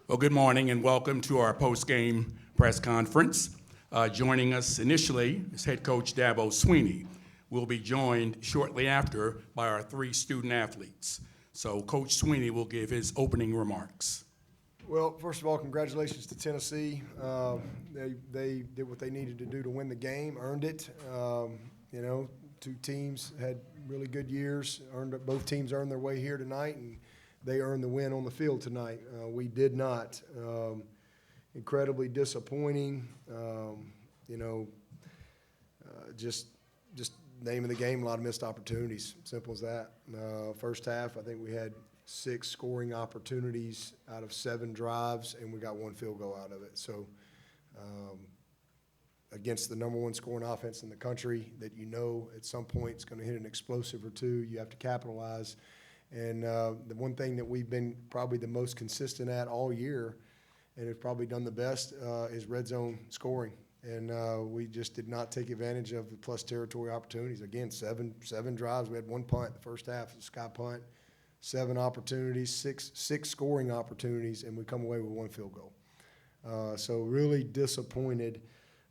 Well, good morning and welcome to our post-game press conference. Joining us initially is head coach Dabo Swinney. We'll be joined shortly after by our 3 student athletes. So Coach Swinney will give his opening remarks. Well, first of all, congratulations to Tennessee. They did what they needed to do to win the game, earned it. 2 teams had really good years. Both teams earned their way here tonight, and they earned the win on the field tonight. We did not. Incredibly disappointing. Just name of the game, a lot of missed opportunities. Simple as that. First half, I think we had 6 scoring opportunities out of 7 drives, and we got 1 field goal out of it. So against the #1 scoring offense in the country that at some point it's going to hit an explosive or 2, you have to capitalize. And the one thing that we've been probably the most consistent at all year and have probably done the best is red zone scoring. And we just did not take advantage of the plus territory opportunities. Again, seven drives. We had 1 punt the first half, a sky punt, 7 opportunities, six scoring opportunities, and we come away with 1 field goal. So really disappointed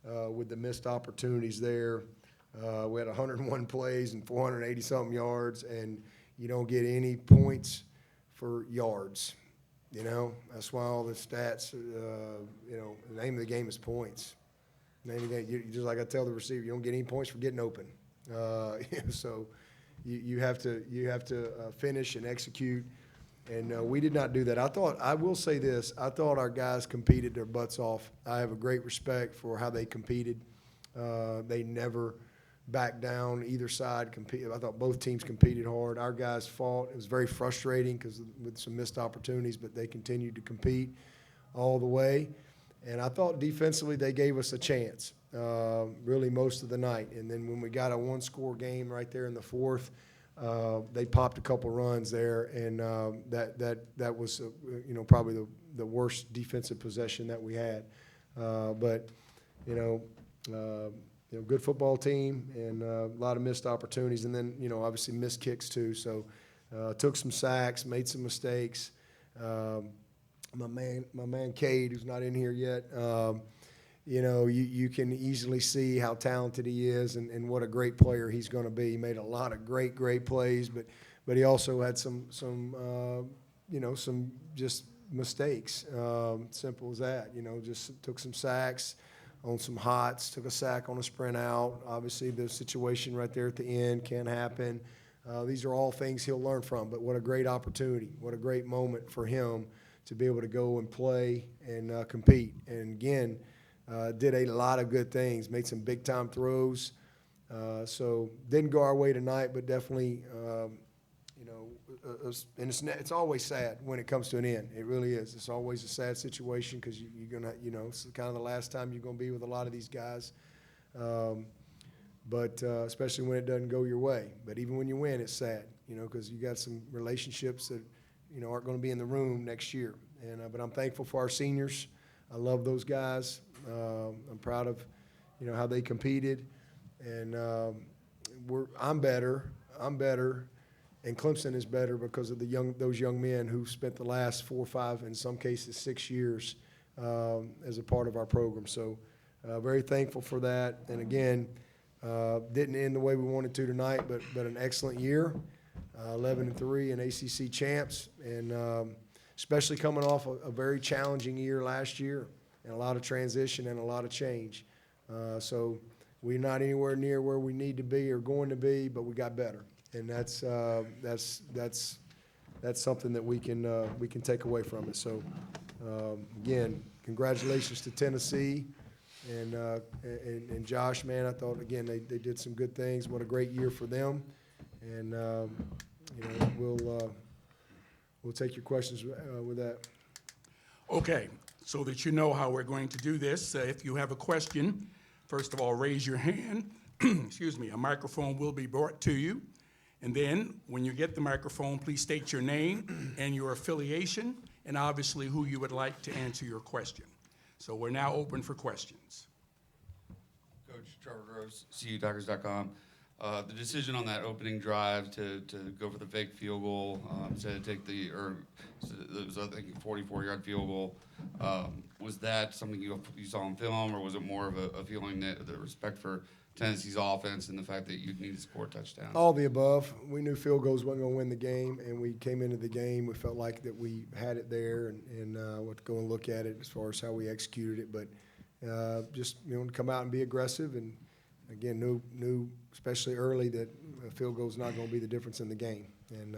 with the missed opportunities there. We had 101 plays and 480-something yards, and you don't get any points for yards. That's why all the stats, the name of the game is points. The name of the game, just like I tell the receiver, you don't get any points for getting open. So you have to finish and execute, and we did not do that. I will say this, I thought our guys competed their butts off. I have a great respect for how they competed. They never back down either side. I thought both teams competed hard. Our guys fought. It was very frustrating because with some missed opportunities, but they continued to compete all the way. And I thought defensively they gave us a chance, really most of the night. And then when we got a 1-score game right there in the 4th, they popped a couple runs there, and that was probably the worst defensive possession that we had. But good football team and a lot of missed opportunities, and then obviously missed kicks too. So took some sacks, made some mistakes. My man Cade, who's not in here yet, you can easily see how talented he is and what a great player he's going to be. He made a lot of great plays, but he also had some just mistakes. Simple as that. Just took some sacks on some hots, took a sack on a sprint out. Obviously, the situation right there at the end can happen. These are all things he'll learn from, but what a great opportunity. What a great moment for him to be able to go and play and compete. And again, did a lot of good things, made some big-time throws. So didn't go our way tonight, but definitely, and it's always sad when it comes to an end. It really is. It's always a sad situation because you're going to, it's kind of the last time you're going to be with a lot of these guys. But especially when it doesn't go your way. But even when you win, it's sad, because you got some relationships that, aren't going to be in the room next year. And but I'm thankful for our seniors. I love those guys. I'm proud of, how they competed. And I'm better, and Clemson is better because of those young men who spent the last 4, 5, in some cases 6 years as a part of our program. So very thankful for that. And again, didn't end the way we wanted to tonight, but an excellent year. 11-3 and ACC champs, and especially coming off a very challenging year last year, and a lot of transition and a lot of change. So we're not anywhere near where we need to be or going to be, but we got better, and that's something that we can take away from it. So again, congratulations to Tennessee and Josh, man. I thought again they did some good things. What a great year for them, and we'll take your questions with that. Okay, so that you know how we're going to do this, if you have a question, first of all, raise your hand. Excuse me, a microphone will be brought to you. And then when you get the microphone, please state your name and your affiliation, and obviously who you would like to answer your question. So we're now open for questions. Coach Trevor Gross, CUTigers.com. The decision on that opening drive to go for the fake field goal instead of take it was, I think, a 44-yard field goal. Was that something you saw on film, or was it more of a feeling that the respect for Tennessee's offense and the fact that you need to score touchdowns? All the above. We knew field goals wasn't going to win the game, and we came into the game. We felt like that we had it there, and we'll have to go and look at it as far as how we executed it. But just to come out and be aggressive, and again, knew especially early that a field goal is not going to be the difference in the game. And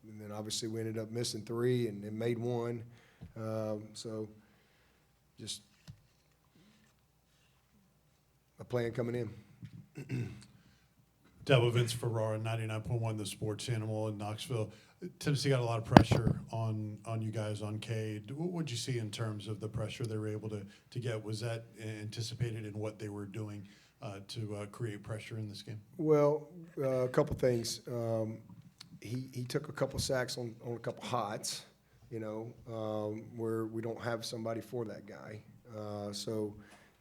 and then obviously we ended up missing 3 and made 1. So just a plan coming in. Dabo, Vince Ferrara, 99.1 The Sports Animal in Knoxville. Tennessee got a lot of pressure on you guys on Cade. What did you see in terms of the pressure they were able to get? Was that anticipated in what they were doing to create pressure in this game? Well, a couple things. He took a couple sacks on a couple hots, where we don't have somebody for that guy. So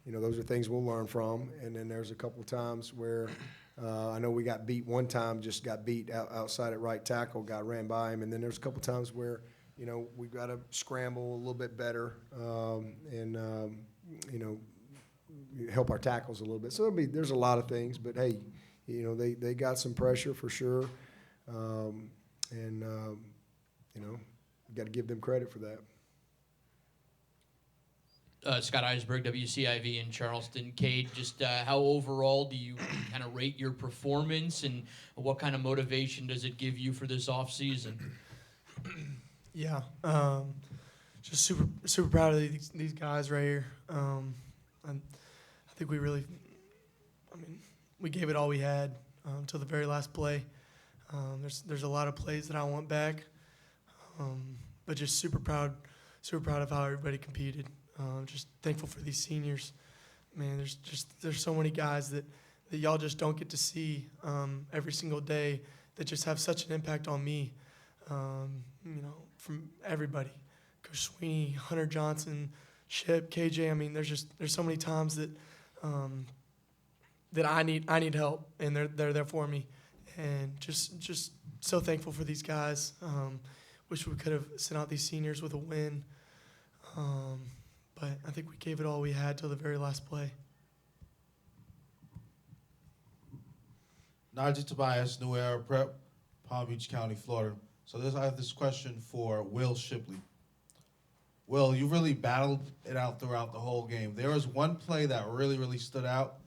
those are things we'll learn from. And then there's a couple times where I know we got beat one time, just got beat outside at right tackle, got ran by him. And then there's a couple times where, we've got to scramble a little bit better and help our tackles a little bit. So there's a lot of things. But, hey, they got some pressure for sure. Got to give them credit for that. Scott Eisberg, WCIV in Charleston. Cade, just how overall do you kind of rate your performance, and what kind of motivation does it give you for this offseason? Yeah, just super proud of these guys right here. I think we really, we gave it all we had till the very last play. There's a lot of plays that I want back, but just super proud of how everybody competed. Just thankful for these seniors. Man, there's so many guys that y'all just don't get to see every single day that just have such an impact on me. From everybody, Coach Swinney, Hunter Johnson, Chip, KJ. There's so many times that that I need help, and they're there for me. And just so thankful for these guys. Wish we could have sent out these seniors with a win. But I think we gave it all we had till the very last play. Najee Tobias, New Era Prep, Palm Beach County, Florida. So I have this question for Will Shipley. Will, you really battled it out throughout the whole game. There was one play that really, really stood out.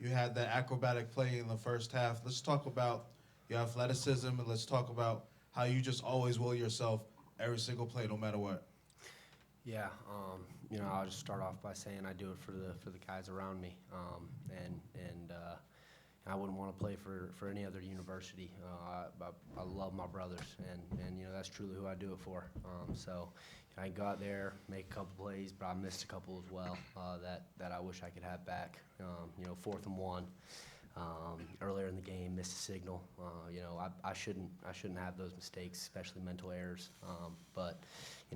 You had that acrobatic play in the first half. Let's talk about your athleticism, and let's talk about how you just always will yourself every single play, no matter what. Yeah, I'll just start off by saying I do it for the guys around me, and I wouldn't want to play for any other university. I love my brothers, and that's truly who I do it for. So I go out there, make a couple plays, but I missed a couple as well that I wish I could have back. 4th and 1. Earlier in the game, missed a signal. I shouldn't have those mistakes, especially mental errors. But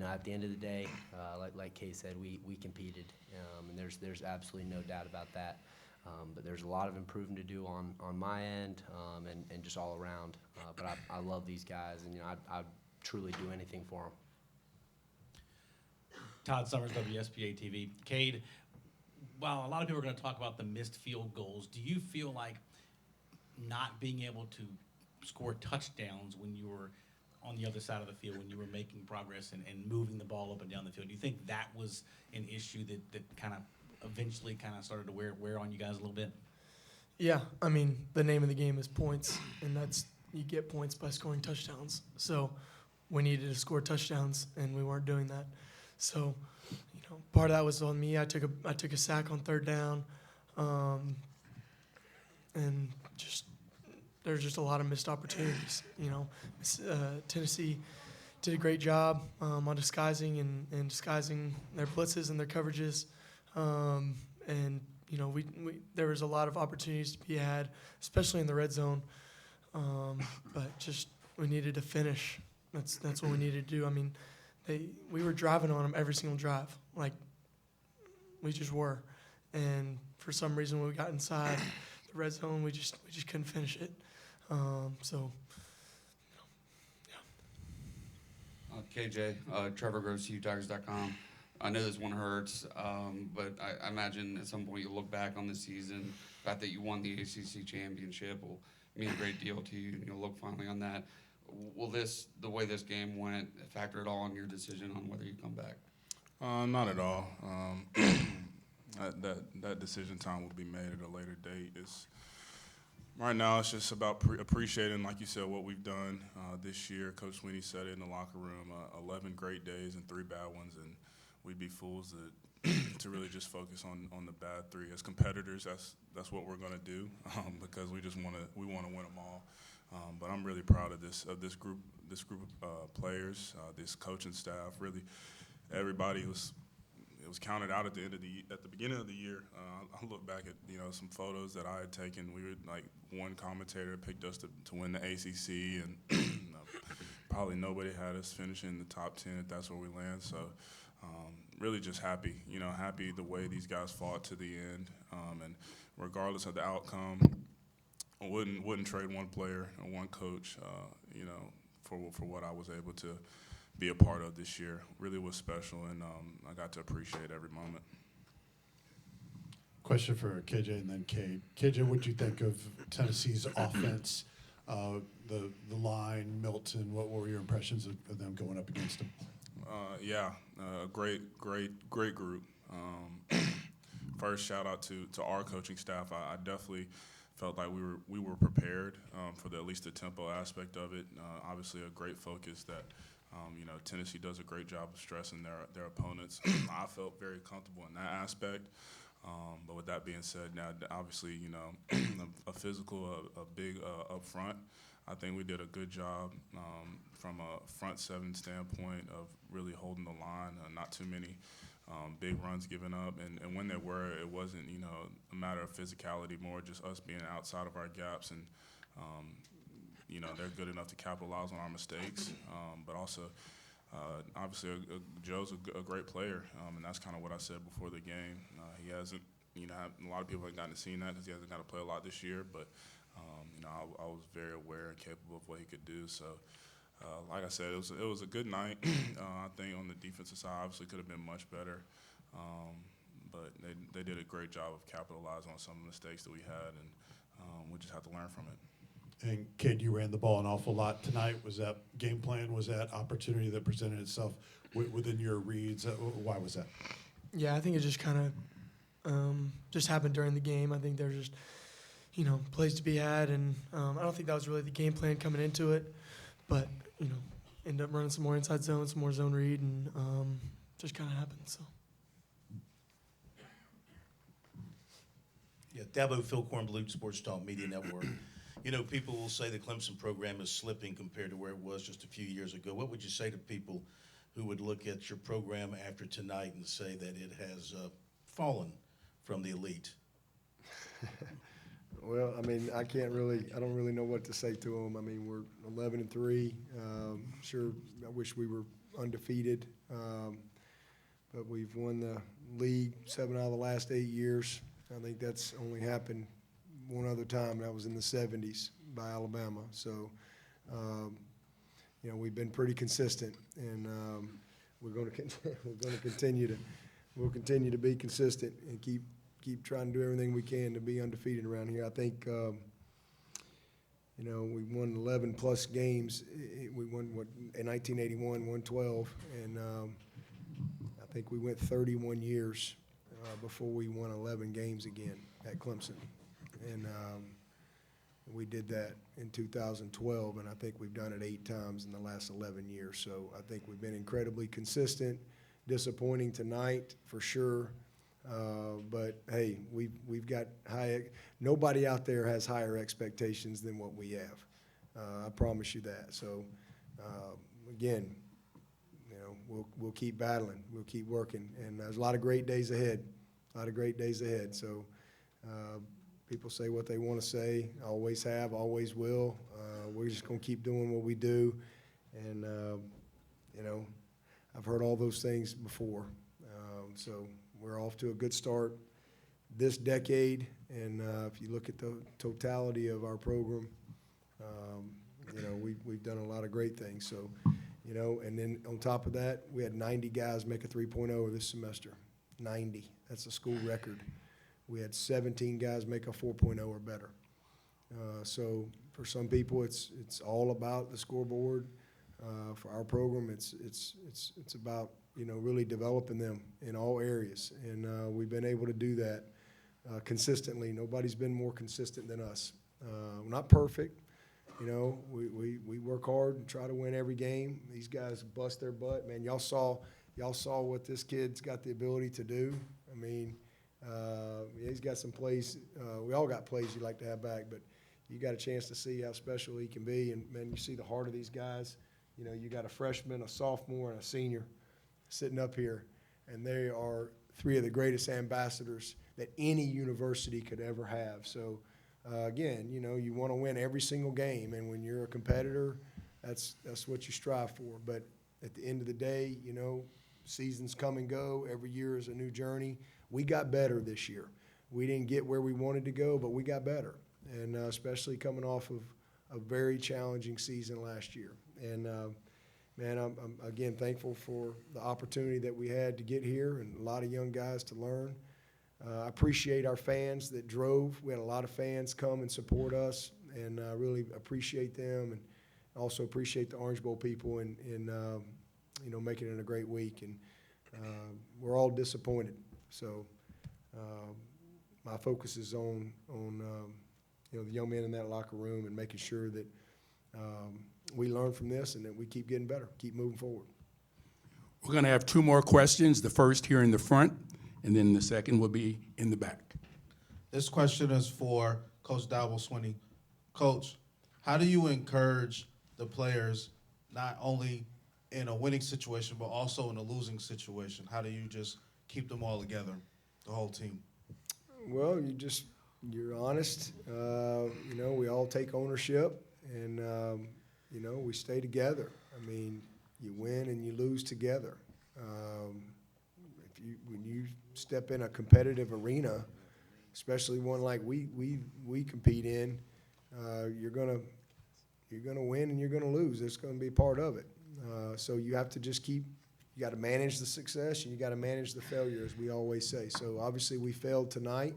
at the end of the day, like Kay said, we competed, and there's absolutely no doubt about that. But there's a lot of improving to do on my end and just all around. But I love these guys, and I'd truly do anything for them. Todd Summers, WSPA TV. Cade, well, a lot of people are going to talk about the missed field goals. Do you feel like not being able to score touchdowns when you were on the other side of the field, when you were making progress and moving the ball up and down the field, do you think that was an issue that kind of eventually kind of started to wear on you guys a little bit? Yeah, the name of the game is points, and you get points by scoring touchdowns. So we needed to score touchdowns, and we weren't doing that. So, part of that was on me. I took a sack on 3rd down, and there's just a lot of missed opportunities. Tennessee did a great job on disguising and disguising their blitzes and their coverages, and there was a lot of opportunities to be had, especially in the red zone. But just we needed to finish. That's what we needed to do. We were driving on them every single drive, like we just were. And for some reason, when we got inside the red zone, we just couldn't finish it. So KJ, Trevor Gross, Tigers.com. I know this one hurts, but I imagine at some point you'll look back on the season. The fact that you won the ACC championship will mean a great deal to you, and you'll look fondly on that. Will the way this game went, factor at all in your decision on whether you come back? Not at all. That decision time will be made at a later date. Right now, it's just about appreciating, like you said, what we've done this year. Coach Swinney said it in the locker room, 11 great days and 3 bad ones, and we'd be fools to really just focus on the bad 3. As competitors, that's what we're going to do because we want to win them all. But I'm really proud of this group of players, this coaching staff. Really, everybody was counted out at the beginning of the year. I look back at some photos that I had taken. We were like one commentator picked us to win the ACC, and probably nobody had us finishing in the top 10 if that's where we land. So really just happy, happy the way these guys fought to the end, and regardless of the outcome, I wouldn't trade one player or one coach, for what I was able to be a part of this year. Really was special, and I got to appreciate every moment. Question for KJ and then Cade. KJ, what do you think of Tennessee's offense? The line, Milton. What were your impressions of them going up against them? Great group. First, shout out to our coaching staff. I definitely felt like we were prepared for at least the tempo aspect of it. Obviously, a great focus that Tennessee does a great job of stressing their opponents. I felt very comfortable in that aspect. But with that being said, now obviously a physical, a big up front. I think we did a good job from a front 7 standpoint of really holding the line. Not too many big runs given up, and when there were, it wasn't a matter of physicality, more just us being outside of our gaps, and they're good enough to capitalize on our mistakes. But also, obviously, Joe's a great player, and that's kind of what I said before the game. He hasn't, a lot of people haven't gotten to see that because he hasn't got to play a lot this year, but I was very aware and capable of what he could do. So, like I said, it was a good night. I think on the defensive side, obviously could have been much better, but they did a great job of capitalizing on some of the mistakes that we had, and we just have to learn from it. And Cade, you ran the ball an awful lot tonight. Was that game plan? Was that opportunity that presented itself within your reads? Why was that? yeah, I think it just kind of just happened during the game. I think there's just plays to be had, and I don't think that was really the game plan coming into it, but end up running some more inside zone, some more zone read, and just kind of happened. So. Yeah, Dabo, Phil Kornblut, Sports Talk Media Network. People will say the Clemson program is slipping compared to where it was just a few years ago. What would you say to people who would look at your program after tonight and say that it has fallen from the elite? Well, I mean, I don't really know what to say to them. I mean, we're 11-3. Sure, I wish we were undefeated, but we've won the league 7 out of the last 8 years. I think that's only happened one other time, and that was in the 70s by Alabama. So, we've been pretty consistent, and we're going to continue to be consistent and keep trying to do everything we can to be undefeated around here. I think, we won 11-plus games. We won, in 1981, won 12, and I think we went 31 years before we won 11 games again at Clemson. And we did that in 2012, and I think we've done it 8 times in the last 11 years. So I think we've been incredibly consistent. Disappointing tonight, for sure. But hey, we've got nobody out there has higher expectations than what we have. I promise you that. So again, we'll keep battling, we'll keep working, and there's a lot of great days ahead. So people say what they want to say. Always have, always will. We're just gonna keep doing what we do, and I've heard all those things before. So we're off to a good start. this decade, and if you look at the totality of our program, we've done a lot of great things. So, and then on top of that, we had 90 guys make a 3.0 this semester. 90. That's a school record. We had 17 guys make a 4.0 or better. So for some people, it's all about the scoreboard. For our program, it's about really developing them in all areas, and we've been able to do that consistently. Nobody's been more consistent than us. We're not perfect, we work hard and try to win every game. These guys bust their butt, man. Y'all saw what this kid's got the ability to do. I mean, he's got some plays. We all got plays you like to have back, but you got a chance to see how special he can be, and man, you see the heart of these guys. You got a freshman, a sophomore, and a senior sitting up here, and they are three of the greatest ambassadors that any university could ever have. So, again, you want to win every single game, and when you're a competitor, that's what you strive for. But at the end of the day, seasons come and go. Every year is a new journey. We got better this year. We didn't get where we wanted to go, but we got better, and especially coming off of a very challenging season last year. And, man, I'm again thankful for the opportunity that we had to get here and a lot of young guys to learn. I appreciate our fans that drove. We had a lot of fans come and support us, and I really appreciate them, and also appreciate the Orange Bowl people in making it a great week. And we're all disappointed. So my focus is on the young men in that locker room and making sure that we learn from this and that we keep getting better, keep moving forward. We're going to have two more questions, the first here in the front, and then the second will be in the back. This question is for Coach Dabo Swinney. Coach, how do you encourage the players not only in a winning situation but also in a losing situation? How do you just keep them all together, the whole team? Well, you're honest. We all take ownership, and we stay together. I mean, you win and you lose together. When you step in a competitive arena, especially one like we compete in, you're gonna win and you're gonna lose. It's gonna be part of it. So you have to just you got to manage the success and you got to manage the failure, as we always say. So obviously we failed tonight.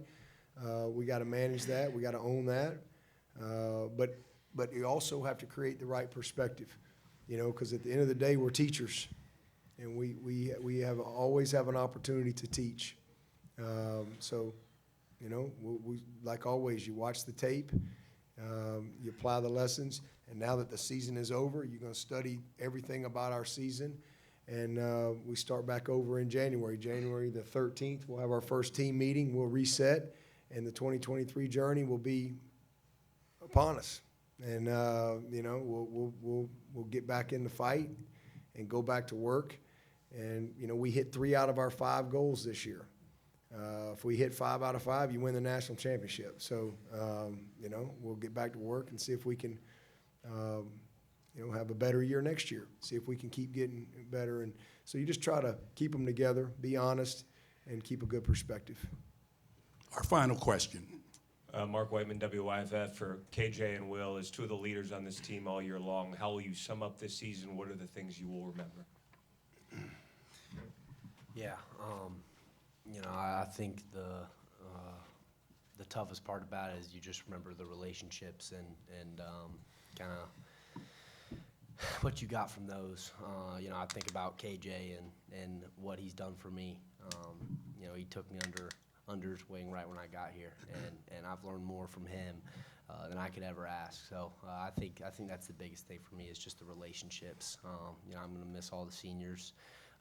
We got to manage that. We got to own that. But you also have to create the right perspective, because at the end of the day, we're teachers, and we always have an opportunity to teach. So, we like always, you watch the tape, you apply the lessons, and now that the season is over, you're going to study everything about our season, and we start back over in January. January the 13th, we'll have our first team meeting. We'll reset, and the 2023 journey will be upon us. And we'll get back in the fight and go back to work. And we hit 3 out of our 5 goals this year. If we hit 5 out of 5, you win the national championship. So we'll get back to work and see if we can have a better year next year. See if we can keep getting better. And so you just try to keep them together, be honest, and keep a good perspective. Our final question. Mark Whiteman, WYFF, for KJ and Will, as two of the leaders on this team all year long. How will you sum up this season? What are the things you will remember? Yeah, I think the toughest part about it is you just remember the relationships and kind of what you got from those. I think about KJ and what he's done for me. He took me under his wing right when I got here, and I've learned more from him than I could ever ask. So I think that's the biggest thing for me is just the relationships. I'm going to miss all the seniors,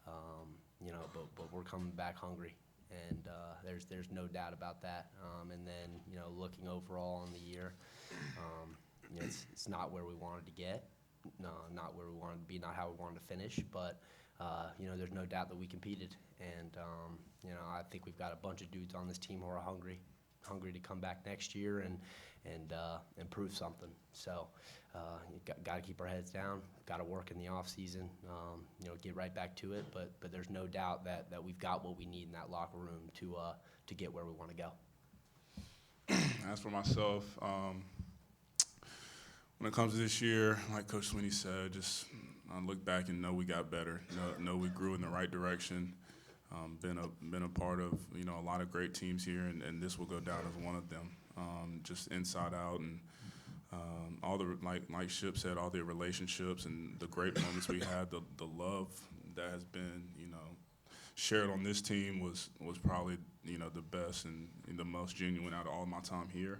but we're coming back hungry, and there's no doubt about that. And then looking overall on the year, it's not where we wanted to get, not where we wanted to be, not how we wanted to finish, but there's no doubt that we competed, and I think we've got a bunch of dudes on this team who are hungry, hungry to come back next year and improve something. So you got to keep our heads down, got to work in the off season, get right back to it. But there's no doubt that we've got what we need in that locker room to get where we want to go. As for myself, when it comes to this year, like Coach Swinney said, just look back and know we got better. Know we grew in the right direction. Been a part of a lot of great teams here, and this will go down as one of them. Just inside out, and all the like Ship said, all the relationships and the great moments we had, the love that has been shared on this team was probably the best and the most genuine out of all my time here.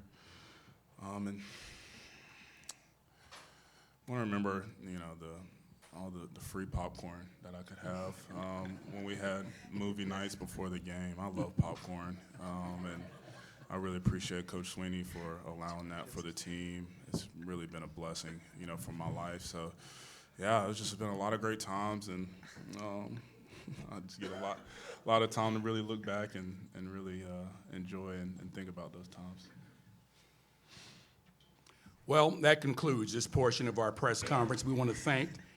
And I want to remember all the free popcorn that I could have when we had movie nights before the game. I love popcorn, and I really appreciate Coach Swinney for allowing that for the team. It's really been a blessing, for my life. So, yeah, it's just been a lot of great times, and I just get a lot of time to really look back and really enjoy and think about those times. Well, that concludes this portion of our press conference. We want to thank